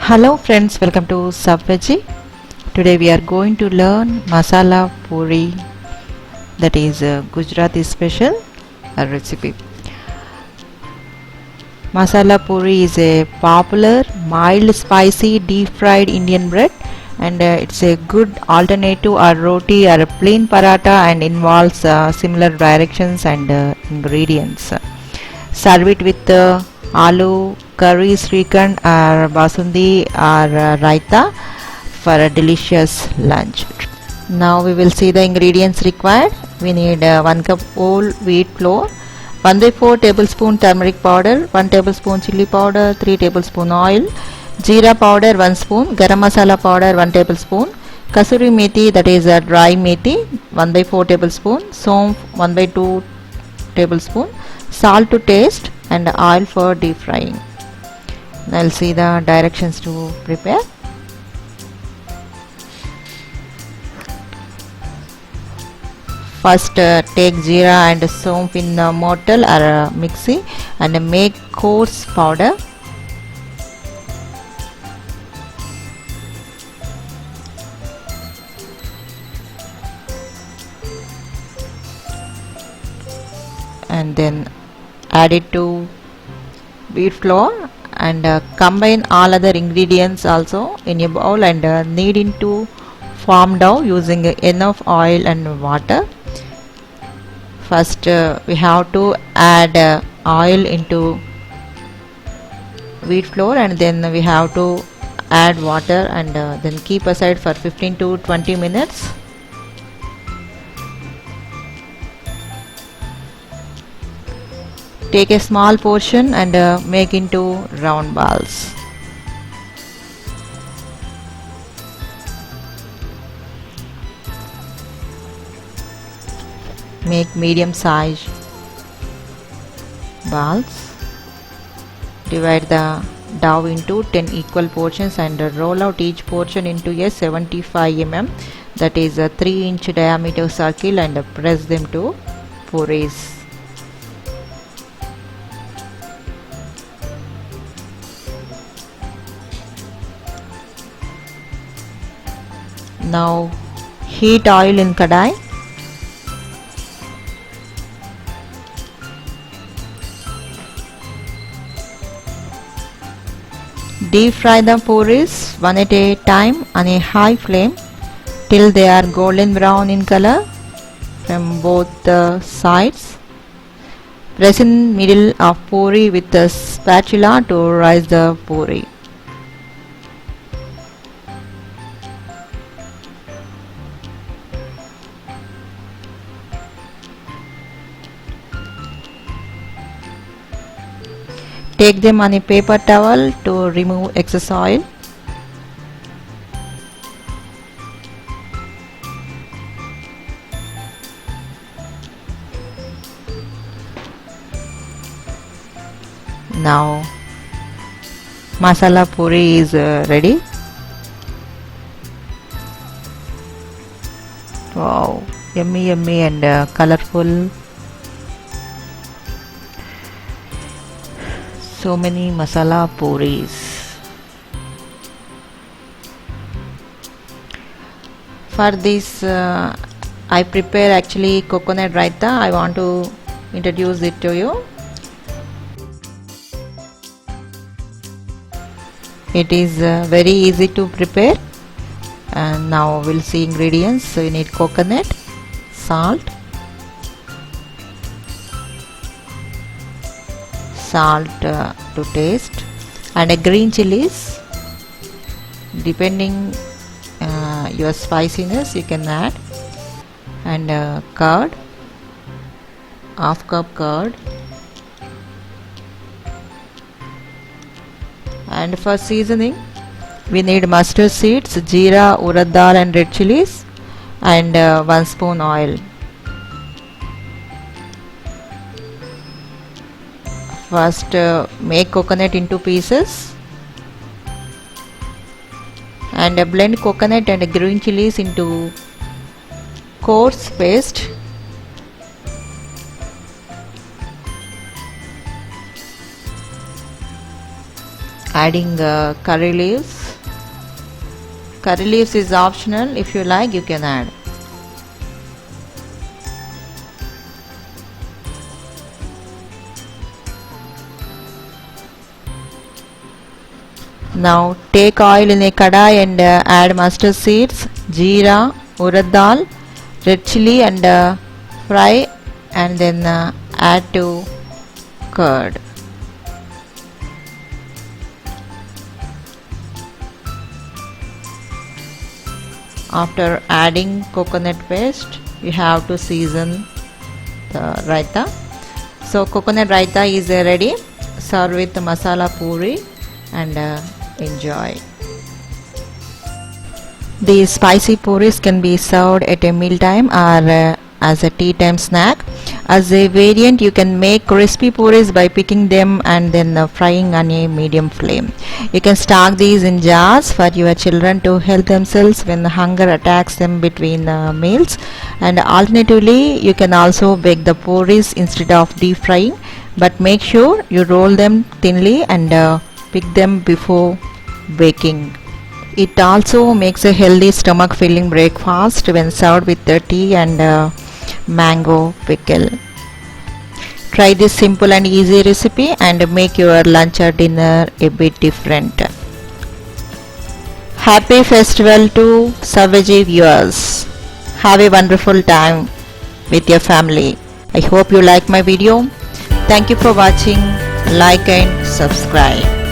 Hello friends, welcome to Subveggie. Today we are going to learn masala puri, that is Gujarati special recipe. Masala puri is a popular mild spicy deep fried Indian bread, and it's a good alternative or roti or a plain paratha and involves similar directions and ingredients. Serve it with aloo curry, srikhand or basundi or raita for a delicious lunch. Now we will see the ingredients required. We need 1 cup whole wheat flour, 1 by 4 tablespoon turmeric powder, 1 tablespoon chili powder, 3 tablespoon oil, jeera powder 1 spoon, garam masala powder 1 tablespoon, kasuri methi, that is a dry methi 1 by 4 tablespoon, somph 1 by 2 tablespoon, salt to taste, and oil for deep frying. Now I'll see the directions to prepare. First take jeera and somph in a mortar or a mixie and make coarse powder. And then add it to wheat flour and combine all other ingredients also in a bowl and knead into form dough using enough oil and water. First we have to add oil into wheat flour, and then we have to add water and then keep aside for 15 to 20 minutes. Take a small portion and make into round balls. Make medium size balls. Divide the dough into 10 equal portions and roll out each portion into a 75 mm, that is a 3-inch diameter circle, and press them to puris. Now heat oil in kadai. Deep fry the puris one at a time on a high flame till they are golden brown in color from both the sides. Press in middle of puri with the spatula to rise the puri. Take them on a paper towel to remove excess oil. Now masala puri is ready. Wow, yummy and colorful. So many masala puris. For this I prepare actually coconut raita. I want to introduce it to you. It is very easy to prepare, and now we'll see ingredients. So you need coconut, salt, to taste, and green chilies. Depending your spiciness, you can add, and curd, half cup curd, and for seasoning we need mustard seeds, jeera, urad dal, and red chilies, and 1 spoon oil. First make coconut into pieces and blend coconut and green chilies into coarse paste. adding curry leaves. Curry leaves is optional. If you like, you can add. Now take oil in a kadai and add mustard seeds, jeera, urad dal, red chili, and fry, and then add to curd. After adding coconut paste, you have to season the raita. So coconut raita is ready. Serve with masala puri and enjoy. These spicy puris can be served at a meal time or as a tea time snack. As a variant, you can make crispy puris by picking them and then frying on a medium flame. You can stock these in jars for your children to help themselves when hunger attacks them between meals. And alternatively, you can also bake the puris instead of deep frying, but make sure you roll them thinly and pick them before baking. It also makes a healthy stomach filling breakfast when served with the tea and mango pickle. Try this simple and easy recipe and make your lunch or dinner a bit different. Happy festival to Savaji viewers. Have a wonderful time with your family. I hope you like my video. Thank you for watching. Like and subscribe.